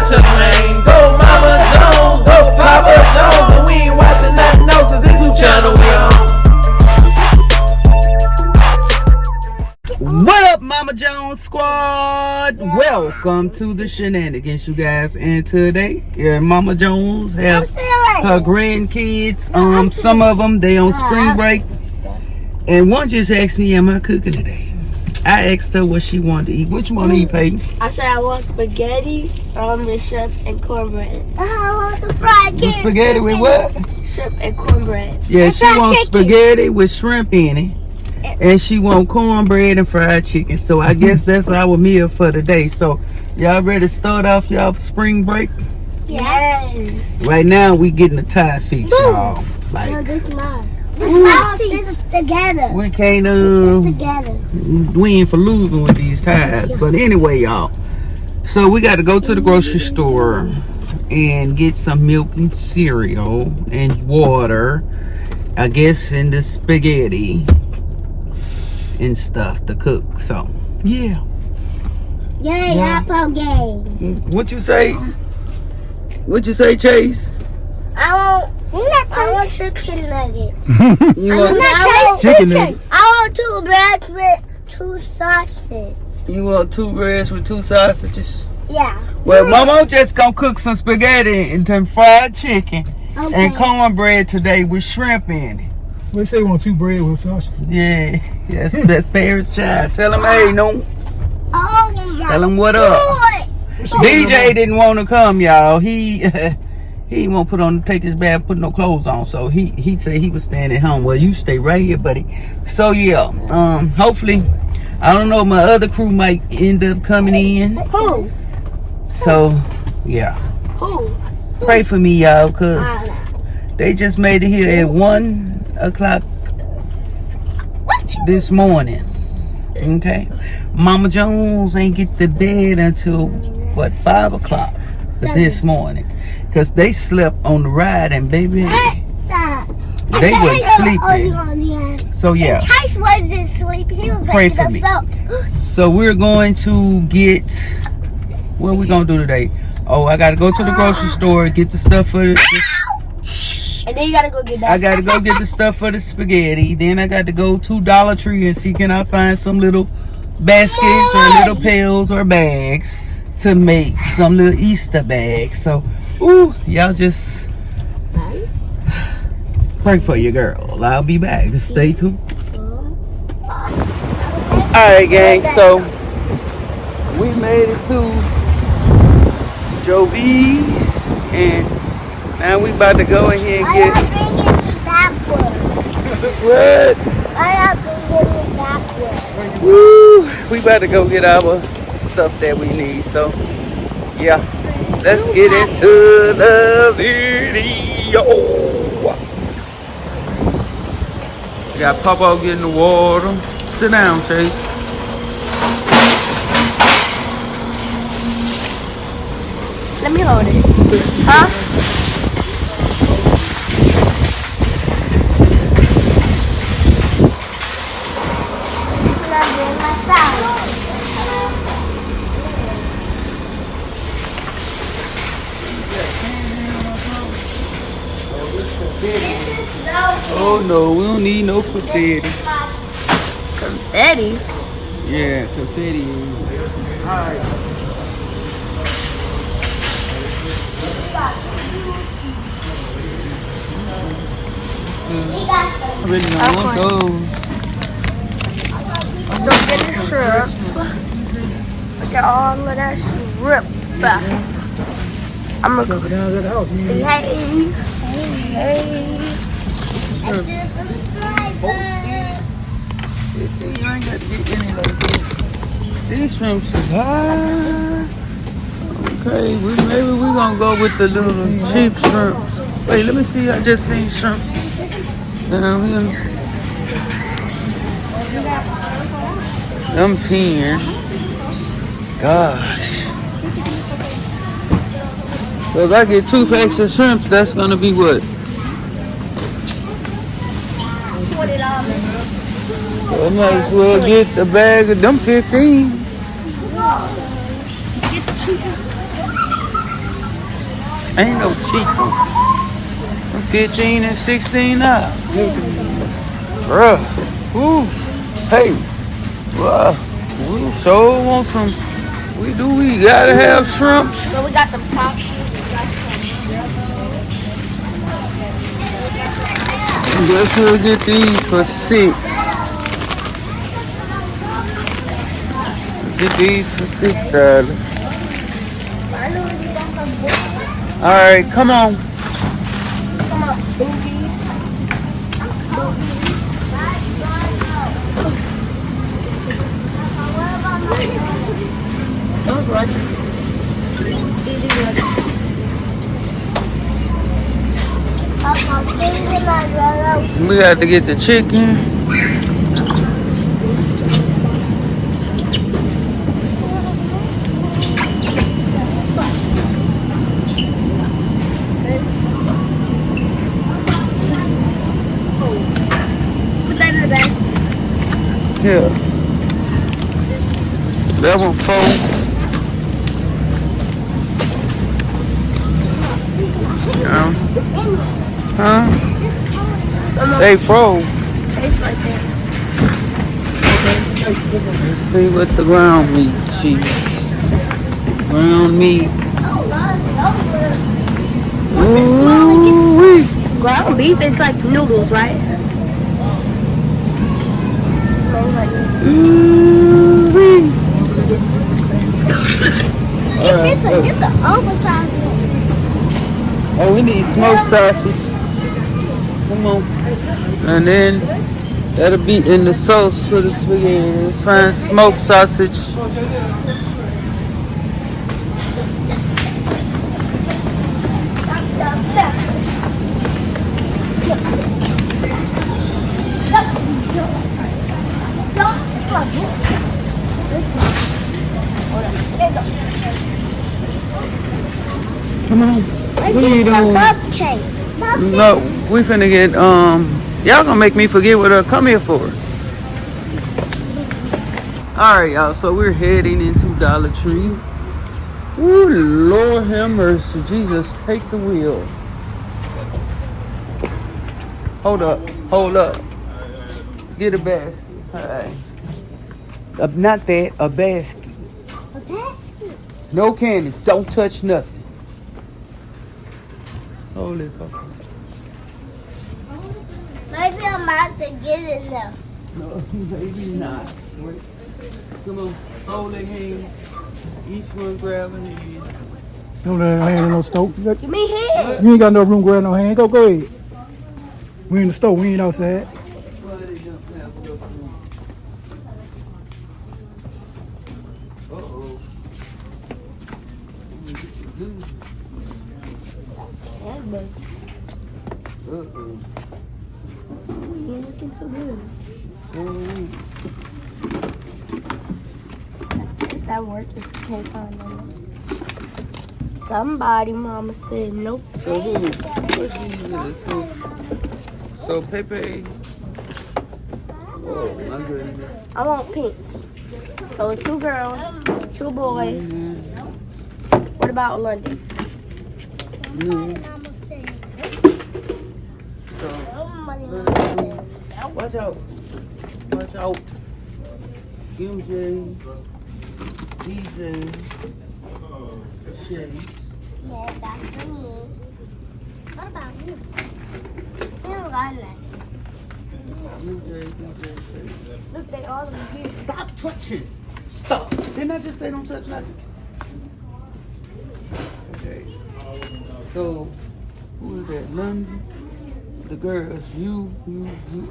Tell them I ain't go Mama Jones, go Papa Jones. And we ain't watching nothing else, cause this who channel we on. What up, Mama Jones squad? Welcome to the shenanigans, you guys. And today, Mama Jones have her grandkids. Some of them they on spring break, and one just asked me, "Am I cooking today?" I asked her what she wanted to eat. What you want to eat, Peyton? I said I want spaghetti, with shrimp and cornbread. I want the fried chicken. Spaghetti with what? Shrimp and cornbread. Yeah, she wants spaghetti with shrimp in it. And she want cornbread and fried chicken. So I guess that's our meal for today. So y'all ready to start off y'all spring break? Yes. Right now we getting a tie fix, y'all. Like, no, this is mine. This is together. We can't together. win for losing with these ties. But anyway, y'all. So we got to go to the grocery store and get some milk and cereal and water. I guess in the spaghetti and stuff to cook. So yeah. Yay, Apple game. What you say? What you say, Chase? I want chicken nuggets. You want chicken nuggets? I want 2 breads with 2 sausages. You want 2 breads with 2 sausages? Yeah. Well, Mama just gonna cook some spaghetti and some fried chicken and cornbread today with shrimp in it. They say you want 2 bread with sausage. Yeah, that's Paris child. Tell him, hey, no. Oh, Tell him what up. DJ didn't want to come, y'all. He won't take his bath, put no clothes on. So he said he was staying at home. Well, you stay right here, buddy. So yeah, hopefully, I don't know, my other crew might end up coming in. Who? So yeah. Who? Pray for me, y'all, cause they just made it here at 1 o'clock this morning. Okay, Mama Jones ain't get to bed until what, 5 o'clock this morning, cause they slept on the ride, and baby, they wasn't sleeping. So yeah, Chase wasn't asleep. He was waking us up. So we're going to get, what we gonna do today? Oh, I gotta go to the grocery store and get the stuff for this. And then you gotta go get that. I gotta go get the stuff for the spaghetti. Then I got to go to Dollar Tree and see can I find some little baskets or little pails or bags to make some little Easter bags. So, ooh, y'all just pray for your girl. I'll be back. Just stay tuned. Alright, gang. So, we made it to Jovi's, and now we about to go in here and get. What? Woo! We about to go get our stuff that we need. So, yeah, let's get into the video. We got Papa getting the water. Sit down, Chase. Let me hold it. Huh? Oh no, we don't need no confetti. Confetti? Yeah, confetti. Alright. I really don't want those. So get the shrimp. Look at all of that shrimp. I'm gonna go down to the house. Say hey. Hey. You ain't got to get any like this. These shrimps is high. Okay, maybe we're gonna go with the little cheap shrimps. Wait, let me see. I just seen shrimps down here. Them 10. Gosh. So if I get 2 packs of shrimps, that's gonna be what? $20. So I might as well get the bag of them 15. Ain't no cheap one. 15 and 16 now. Bruh. Woo. Hey. Well, we sure want some. We gotta have shrimps. So we got some top. Guess we'll get these for $6. Get these for $6. Alright, come on. Come on, booty. Those lunches. See these lunches. We got to get the chicken. Put that in the bag. Yeah. That one $4. Yeah. Huh? They froze. Tastes right there. Let's see what the ground meat cheese. Ground meat. Ooh-wee. Ground beef is like noodles, right? Ooh-wee. This one, this is an oversized one. Oh, we need smoked sausage. Come on. And then that'll be in the sauce for the spaghetti. Let's find smoked sausage. Come on. What are you doing? Cupcake. No, we finna get, y'all gonna make me forget what I come here for. Alright, y'all, so we're heading into Dollar Tree. Ooh, Lord have mercy. Jesus, take the wheel. Hold up, hold up. Get a basket. Alright. Not that, a basket. A basket. No candy, don't touch nothing. Hold it up. Maybe I'm about to get in there. No, maybe not. Wait. Come on, hold their hands. Each one grab a hand. Don't let her hand in no stove. Give me here. You ain't got no room to grab no hand. Go ahead. We in the store. We ain't outside. Uh-oh. Uh-oh. You're looking so good. Is that working? Can't find no one. Somebody, mama said nope. So who? What is who? So Pepe. Oh my goodness. I want pink. So it's 2 girls, 2 boys. What about London? So, watch out. Watch out. MJ, DJ, Chase. Yeah, that's for me. What about you? You don't got that. MJ, Chase. Look, they all in here. Stop touching. Stop. Didn't I just say don't touch nothing? Okay. So, who is that? London? The girls. You.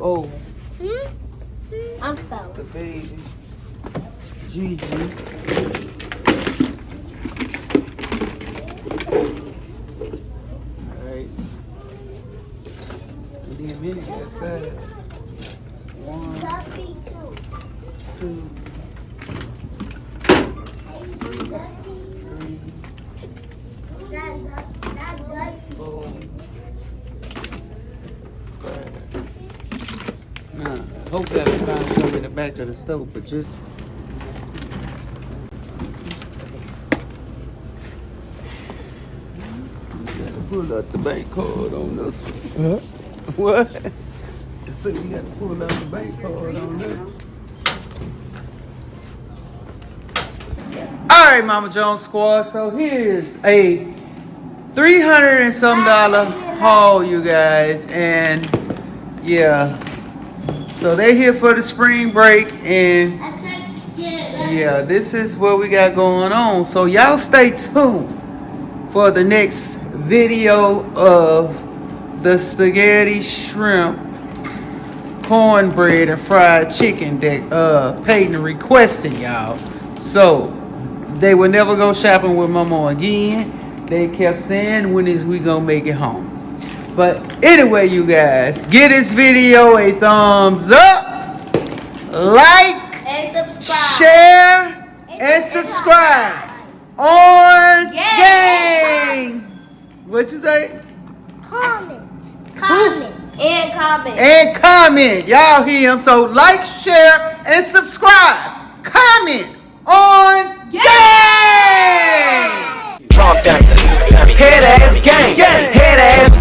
Oh, I'm so. the baby. Gigi. Alright. And then Minnie got 5. 1, Puppy too. 2, 3, That's good. 4, 5. Nah, hopefully I can find some in the back of the stove, but just pull out the bank card on this. Huh? What? So you got to pull out the bank card on this. All right, Mama Jones squad. So here's a $300 and some haul, you guys, and yeah. So they're here for the spring break, and yeah, this is what we got going on. So y'all stay tuned for the next video of the spaghetti, shrimp, cornbread, and fried chicken that Peyton requested, y'all. So they will never go shopping with Mama again. They kept saying, when is we gonna make it home? But anyway, you guys, give this video a thumbs up, like, And subscribe. share, and subscribe on Gang. What you say? Comment. And comment. And comment. Y'all hear him. So like, share, and subscribe. Comment on Gang. Head ass gang, head ass